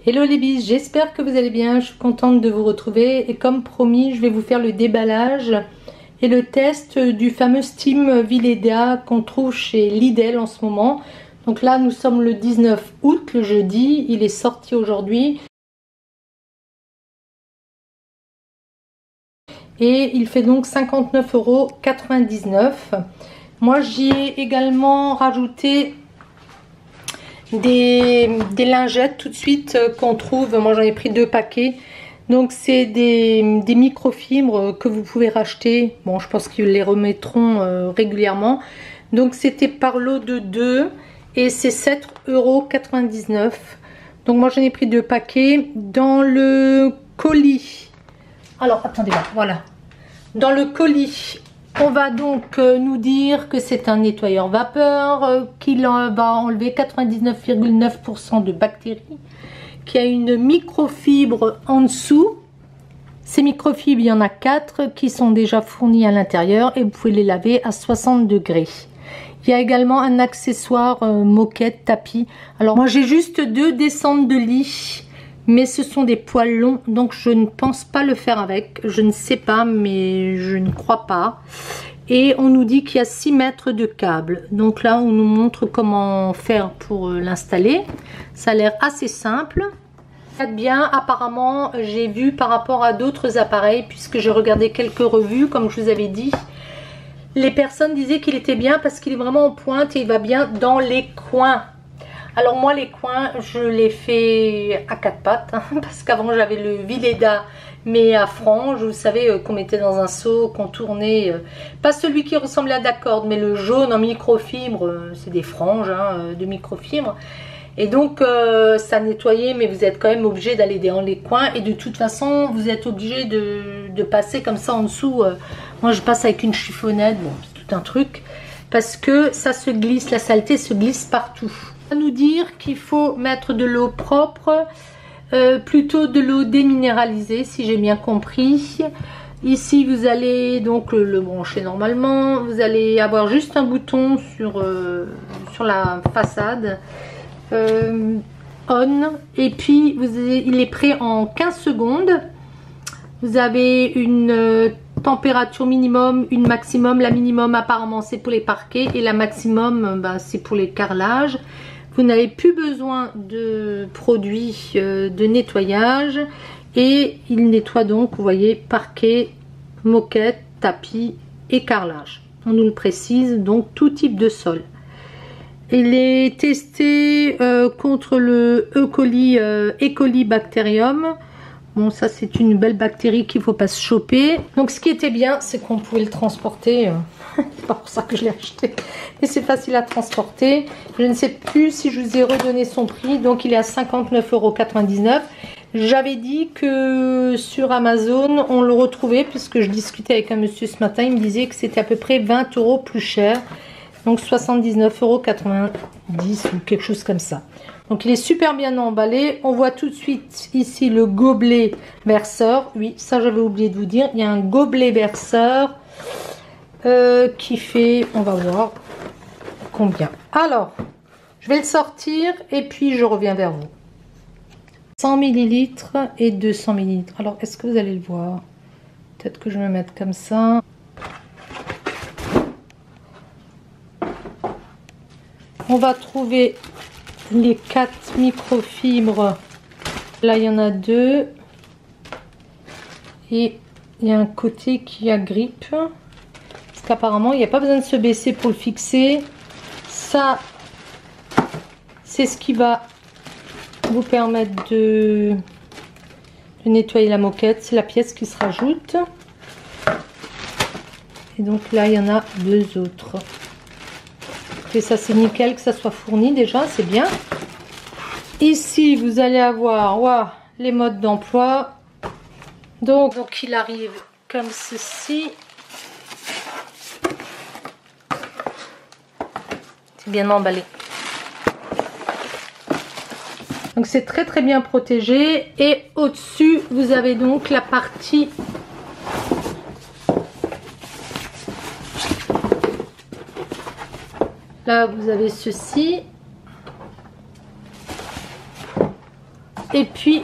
Hello les bis, j'espère que vous allez bien, je suis contente de vous retrouver et comme promis je vais vous faire le déballage et le test du fameux Steam Vileda qu'on trouve chez Lidl en ce moment. Donc là nous sommes le 19 août, le jeudi, il est sorti aujourd'hui et il fait donc 59,99 €. Moi j'y ai également rajouté des lingettes tout de suite qu'on trouve. Moi j'en ai pris 2 paquets, donc c'est des microfibres que vous pouvez racheter. Bon, je pense qu'ils les remettront régulièrement. Donc c'était par lot de 2 et c'est 7,99 €. Donc moi j'en ai pris 2 paquets dans le colis. Alors attendez, voilà, dans le colis on va donc nous dire que c'est un nettoyeur vapeur, qu'il va enlever 99,9% de bactéries, qui a une microfibre en dessous. Ces microfibres, il y en a 4 qui sont déjà fournies à l'intérieur et vous pouvez les laver à 60 degrés. Il y a également un accessoire moquette tapis. Alors moi j'ai juste 2 descentes de lit, mais ce sont des poils longs, donc je ne pense pas le faire avec. Je ne sais pas, mais je ne crois pas. Et on nous dit qu'il y a 6 mètres de câble. Donc là, on nous montre comment faire pour l'installer. Ça a l'air assez simple. Bien, apparemment, j'ai vu par rapport à d'autres appareils, puisque j'ai regardé quelques revues, comme je vous avais dit. Les personnes disaient qu'il était bien parce qu'il est vraiment en pointe et il va bien dans les coins. Alors moi les coins je les fais à 4 pattes hein, parce qu'avant j'avais le Vileda mais à franges, vous savez, qu'on mettait dans un seau, qu'on tournait, pas celui qui ressemblait à D'accord, mais le jaune en microfibre, c'est des franges hein, de microfibre. Et donc ça nettoyait, mais vous êtes quand même obligé d'aller dans les coins et de toute façon vous êtes obligé de passer comme ça en dessous. Moi je passe avec une chiffonnette, bon c'est tout un truc, parce que ça se glisse, la saleté se glisse partout. On va nous dire qu'il faut mettre de l'eau propre, plutôt de l'eau déminéralisée si j'ai bien compris. Ici vous allez donc le brancher normalement, vous allez avoir juste un bouton sur la façade on, et puis il est prêt en 15 secondes. Vous avez une température minimum, une maximum. La minimum apparemment c'est pour les parquets et la maximum c'est pour les carrelages. Vous n'avez plus besoin de produits de nettoyage et il nettoie donc, vous voyez, parquet, moquette, tapis et carrelage. On nous le précise, donc tout type de sol. Il est testé contre le E. coli Bacterium. Bon, ça c'est une belle bactérie qu'il ne faut pas se choper. Donc ce qui était bien, c'est qu'on pouvait le transporter. C'est pas pour ça que je l'ai acheté. Et c'est facile à transporter. Je ne sais plus si je vous ai redonné son prix. Donc il est à 59,99 €. J'avais dit que sur Amazon, on le retrouvait, puisque je discutais avec un monsieur ce matin. Il me disait que c'était à peu près 20 € plus cher. Donc 79,90 € ou quelque chose comme ça. Donc il est super bien emballé. On voit tout de suite ici le gobelet verseur. Oui, ça j'avais oublié de vous dire. Il y a un gobelet verseur qui fait, on va voir combien. Alors, je vais le sortir et puis je reviens vers vous. 100 ml et 200 ml. Alors, est-ce que vous allez le voir? Peut-être que je vais me mettre comme ça. On va trouver les 4 microfibres. Là, il y en a 2. Et il y a un côté qui agrippe. Parce qu'apparemment, il n'y a pas besoin de se baisser pour le fixer. Ça, c'est ce qui va vous permettre de nettoyer la moquette. C'est la pièce qui se rajoute. Et donc là, il y en a 2 autres. Et ça c'est nickel que ça soit fourni déjà, c'est bien. Ici vous allez avoir les modes d'emploi. Donc il arrive comme ceci. C'est bien emballé. Donc c'est très très bien protégé. Et au-dessus vous avez donc la partie là, vous avez ceci. Et puis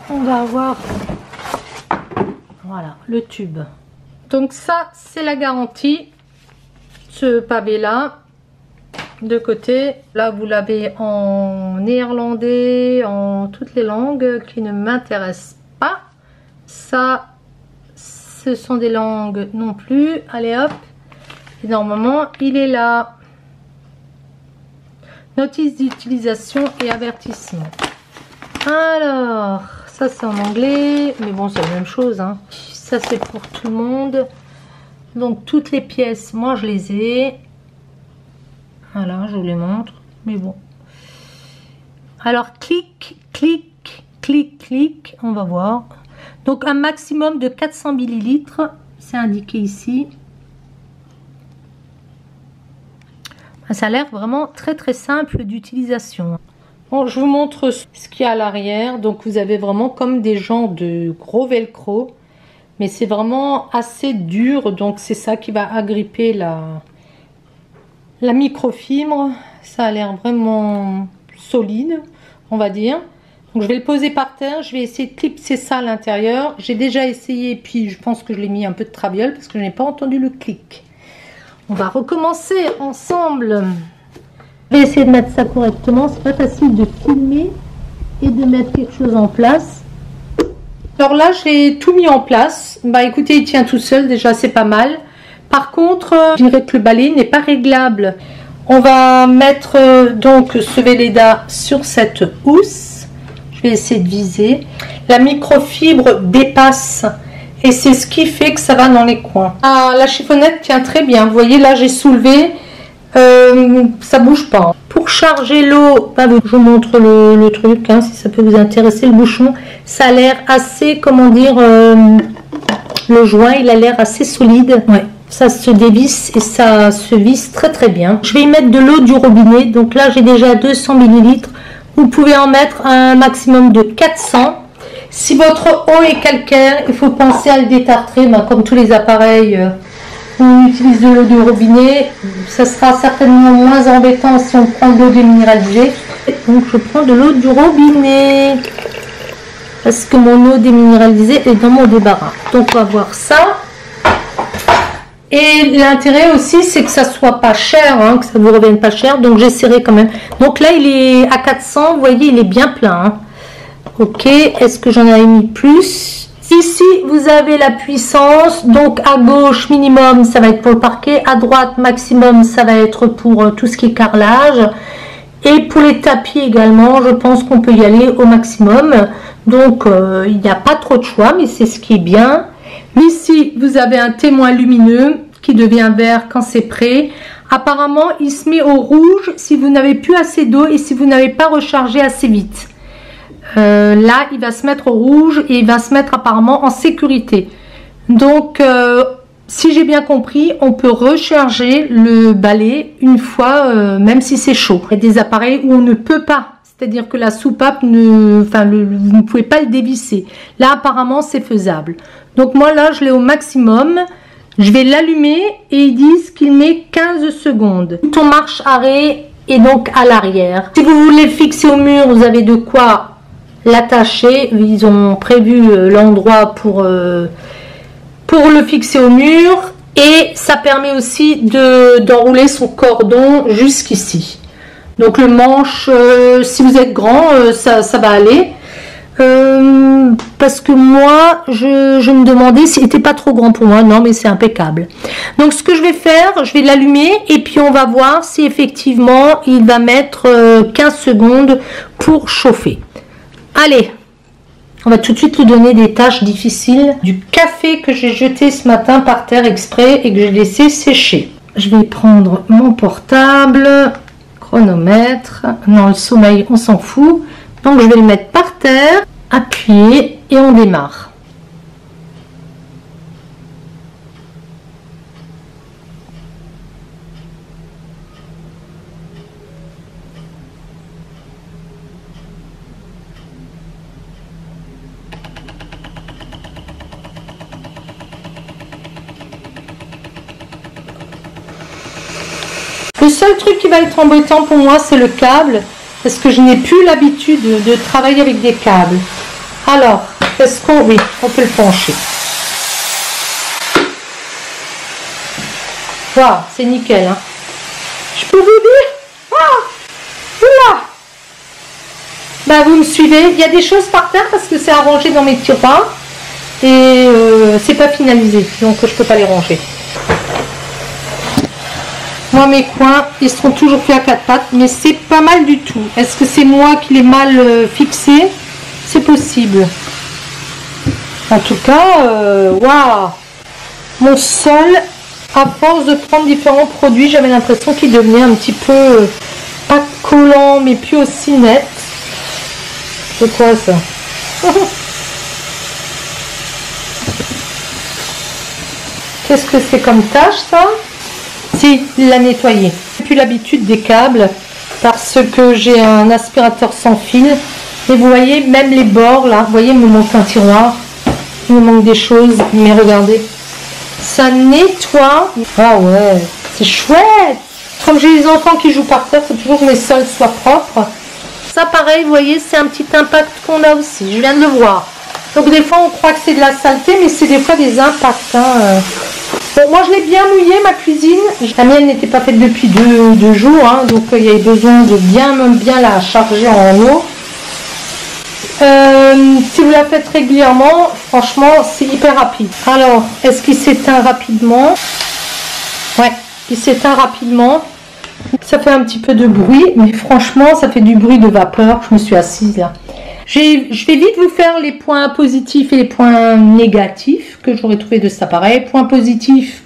on va avoir, voilà, le tube. Donc ça, c'est la garantie. Ce pavé là, de côté, là vous l'avez en néerlandais, en toutes les langues qui ne m'intéressent pas. Ça, ce sont des langues non plus. Allez hop, et normalement il est là. Notice d'utilisation et avertissement. Alors, ça c'est en anglais, mais bon c'est la même chose, hein. Ça c'est pour tout le monde. Donc toutes les pièces, moi je les ai. Voilà, je vous les montre, mais bon. Alors clic, clic, clic, clic, on va voir. Donc un maximum de 400 millilitres, c'est indiqué ici. Ça a l'air vraiment très très simple d'utilisation. Bon, je vous montre ce qu'il y a à l'arrière. Donc vous avez vraiment comme des genres de gros velcro, mais c'est vraiment assez dur, donc c'est ça qui va agripper la microfibre. Ça a l'air vraiment solide, on va dire. Donc je vais le poser par terre, je vais essayer de clipser ça à l'intérieur. J'ai déjà essayé, puis je pense que je l'ai mis un peu de traviole parce que je n'ai pas entendu le clic. On va recommencer ensemble. Je vais essayer de mettre ça correctement. C'est pas facile de filmer et de mettre quelque chose en place. Alors là, j'ai tout mis en place. Bah écoutez, il tient tout seul, déjà c'est pas mal. Par contre, je dirais que le balai n'est pas réglable. On va mettre donc ce Velleda sur cette housse. Je vais essayer de viser. La microfibre dépasse et c'est ce qui fait que ça va dans les coins. Ah, la chiffonnette tient très bien. Vous voyez, là j'ai soulevé, ça bouge pas. Pour charger l'eau, bah, je vous montre le truc, hein, si ça peut vous intéresser, le bouchon. Ça a l'air assez, comment dire, le joint, il a l'air assez solide. Ouais. Ça se dévisse et ça se visse très très bien. Je vais y mettre de l'eau du robinet. Donc là, j'ai déjà 200 millilitres. Vous pouvez en mettre un maximum de 400. Si votre eau est calcaire, il faut penser à le détartrer. Ben, comme tous les appareils où on utilise de l'eau du robinet, ça sera certainement moins embêtant si on prend de l'eau déminéralisée. Donc je prends de l'eau du robinet parce que mon eau déminéralisée est dans mon débarras. Donc on va voir ça. Et l'intérêt aussi, c'est que ça soit pas cher, hein, que ça vous revienne pas cher. Donc j'essaierai quand même. Donc là, il est à 400. Vous voyez, il est bien plein. Hein. Ok. Est-ce que j'en avais mis plus? Ici, vous avez la puissance. Donc à gauche, minimum, ça va être pour le parquet. À droite, maximum, ça va être pour tout ce qui est carrelage. Et pour les tapis également, je pense qu'on peut y aller au maximum. Donc il n'y a pas trop de choix, mais c'est ce qui est bien. Ici, vous avez un témoin lumineux qui devient vert quand c'est prêt. Apparemment, il se met au rouge si vous n'avez plus assez d'eau et si vous n'avez pas rechargé assez vite. Là, il va se mettre au rouge et il va se mettre apparemment en sécurité. Donc, si j'ai bien compris, on peut recharger le balai une fois, même si c'est chaud. Il y a des appareils où on ne peut pas. C'est-à-dire que la soupape, vous ne pouvez pas le dévisser. Là, apparemment, c'est faisable. Donc moi, là, je l'ai au maximum. Je vais l'allumer et ils disent qu'il met 15 secondes. Bouton marche arrêt et donc à l'arrière. Si vous voulez le fixer au mur, vous avez de quoi l'attacher. Ils ont prévu l'endroit pour le fixer au mur. Et ça permet aussi d'enrouler son cordon jusqu'ici. Donc le manche, si vous êtes grand, ça va aller. Parce que moi, je me demandais s'il n'était pas trop grand pour moi. Non, mais c'est impeccable. Donc ce que je vais faire, je vais l'allumer et puis on va voir si effectivement il va mettre 15 secondes pour chauffer. Allez, on va tout de suite lui donner des tâches difficiles. Du café que j'ai jeté ce matin par terre exprès et que j'ai laissé sécher. Je vais prendre mon portable. Chronomètre, non, le sommeil on s'en fout, donc je vais le mettre par terre, appuyer et on démarre. Le seul truc qui va être embêtant pour moi, c'est le câble. parce que je n'ai plus l'habitude de travailler avec des câbles. Alors, est-ce qu'on... Oui, on peut le pencher. Waouh, c'est nickel, hein. Je peux vous dire... Ah, oula. Ben, vous me suivez. Il y a des choses par terre parce que c'est arrangé dans mes tiroirs. Et c'est pas finalisé, donc je peux pas les ranger. Moi, mes coins, ils seront toujours plus à quatre pattes, mais c'est pas mal du tout. Est-ce que c'est moi qui l'ai mal fixé? C'est possible. En tout cas, waouh! Mon sol, à force de prendre différents produits, j'avais l'impression qu'il devenait un petit peu, pas collant, mais plus aussi net. C'est quoi ça? Qu'est-ce que c'est comme tâche, ça? Si, il l'a nettoyé. J'ai plus l'habitude des câbles parce que j'ai un aspirateur sans fil. Et vous voyez, même les bords, là, vous voyez, il me manque un tiroir. Il me manque des choses, mais regardez. Ça nettoie. Ah ouais, c'est chouette. Comme j'ai les enfants qui jouent par terre, il faut toujours que mes sols soient propres. Ça, pareil, vous voyez, c'est un petit impact qu'on a aussi. Je viens de le voir. Donc, des fois, on croit que c'est de la saleté, mais c'est des fois des impacts. Hein. Bon, moi, je l'ai bien mouillé, ma cuisine. La mienne n'était pas faite depuis deux jours, hein, donc il y avait besoin de bien la charger en eau. Si vous la faites régulièrement, franchement, c'est hyper rapide. Alors, est-ce qu'il s'éteint rapidement? Ouais, il s'éteint rapidement. Ça fait un petit peu de bruit, mais franchement, ça fait du bruit de vapeur. Je me suis assise là. Je vais vite vous faire les points positifs et les points négatifs que j'aurais trouvé de cet appareil. Point positif,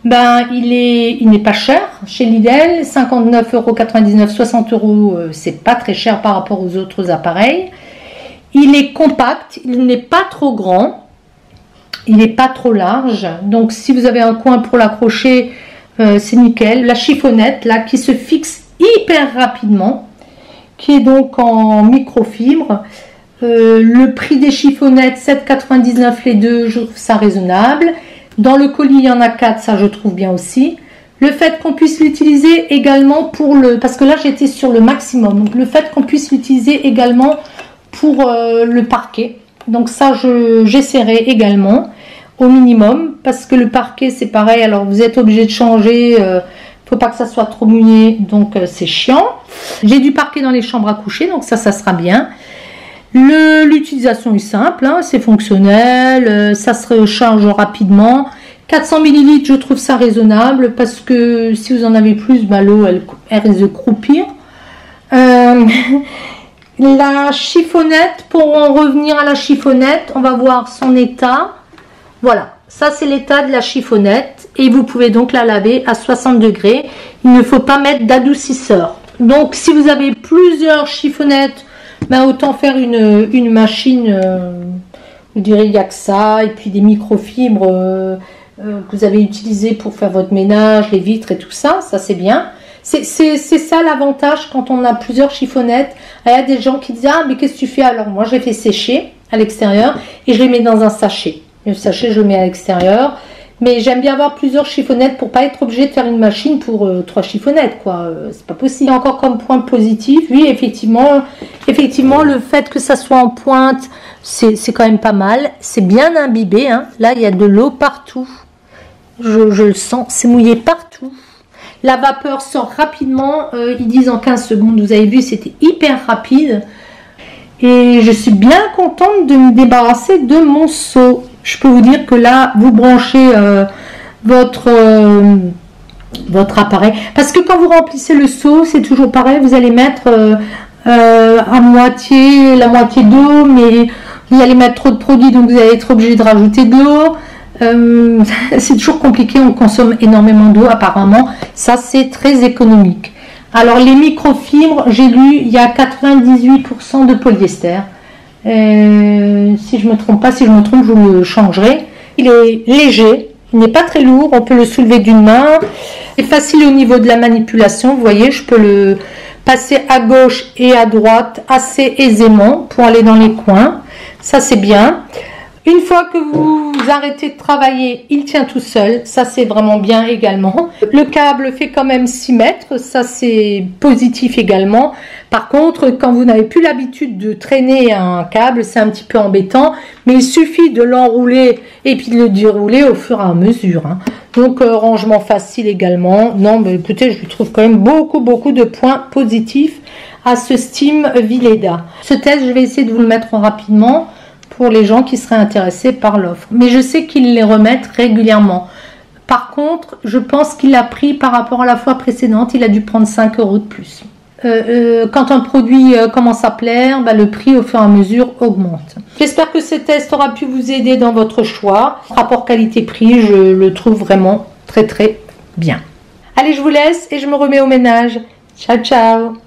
ben, il n'est pas cher chez Lidl, 59,99 €, 60 €, c'est pas très cher par rapport aux autres appareils. Il est compact, il n'est pas trop grand, il n'est pas trop large. Donc si vous avez un coin pour l'accrocher, c'est nickel. La chiffonnette là qui se fixe hyper rapidement, qui est donc en microfibre. Le prix des chiffonnettes, 7,99 € les deux, je trouve ça raisonnable. Dans le colis, il y en a 4, ça je trouve bien aussi. Le fait qu'on puisse l'utiliser également pour le... Parce que là, j'étais sur le maximum. Donc, le fait qu'on puisse l'utiliser également pour le parquet. Donc, ça, j'essaierai également au minimum. Parce que le parquet, c'est pareil. Alors, vous êtes obligé de changer. Faut pas que ça soit trop mouillé. Donc, c'est chiant. J'ai du parquet dans les chambres à coucher. Donc, ça sera bien. L'utilisation est simple, hein, c'est fonctionnel, ça se recharge rapidement. 400 ml, je trouve ça raisonnable parce que si vous en avez plus, bah, l'eau elle risque de croupir. La chiffonnette, pour en revenir à la chiffonnette, on va voir son état. Voilà, ça c'est l'état de la chiffonnette et vous pouvez donc la laver à 60 degrés. Il ne faut pas mettre d'adoucisseur. Donc si vous avez plusieurs chiffonnettes, ben autant faire une machine, vous direz il n'y a que ça, et puis des microfibres que vous avez utilisées pour faire votre ménage, les vitres et tout ça, ça c'est bien. C'est ça l'avantage quand on a plusieurs chiffonnettes. Il y a des gens qui disent ah mais qu'est-ce que tu fais? Alors moi je les fais sécher à l'extérieur et je les mets dans un sachet. Le sachet je le mets à l'extérieur. Mais j'aime bien avoir plusieurs chiffonnettes pour pas être obligé de faire une machine pour 3 chiffonnettes, quoi. C'est pas possible. Encore comme point positif, oui, effectivement, le fait que ça soit en pointe, c'est quand même pas mal. C'est bien imbibé, hein. Là, il y a de l'eau partout. Je le sens, c'est mouillé partout. La vapeur sort rapidement, ils disent en 15 secondes. Vous avez vu, c'était hyper rapide. Et je suis bien contente de me débarrasser de mon seau. Je peux vous dire que là, vous branchez votre appareil. Parce que quand vous remplissez le seau, c'est toujours pareil. Vous allez mettre la moitié d'eau, mais vous allez mettre trop de produits, donc vous allez être obligé de rajouter de l'eau. C'est toujours compliqué, on consomme énormément d'eau apparemment. Ça, c'est très économique. Alors, les microfibres, j'ai lu, il y a 98% de polyester. Si je me trompe, je vous le changerai. Il est léger, il n'est pas très lourd, on peut le soulever d'une main. C'est facile au niveau de la manipulation, vous voyez, je peux le passer à gauche et à droite assez aisément pour aller dans les coins. Ça c'est bien. Une fois que vous arrêtez de travailler, il tient tout seul. Ça, c'est vraiment bien également. Le câble fait quand même 6 mètres. Ça, c'est positif également. Par contre, quand vous n'avez plus l'habitude de traîner un câble, c'est un petit peu embêtant, mais il suffit de l'enrouler et puis de le dérouler au fur et à mesure. Hein. Donc, rangement facile également. Non, mais écoutez, je lui trouve quand même beaucoup de points positifs à ce Steam Vileda. Ce test, je vais essayer de vous le mettre rapidement pour les gens qui seraient intéressés par l'offre. Mais je sais qu'ils les remettent régulièrement. Par contre, je pense qu'il a pris par rapport à la fois précédente, il a dû prendre 5 € de plus. Quand un produit commence à plaire, bah, le prix au fur et à mesure augmente. J'espère que ce test aura pu vous aider dans votre choix. Rapport qualité-prix, je le trouve vraiment très bien. Allez, je vous laisse et je me remets au ménage. Ciao, ciao!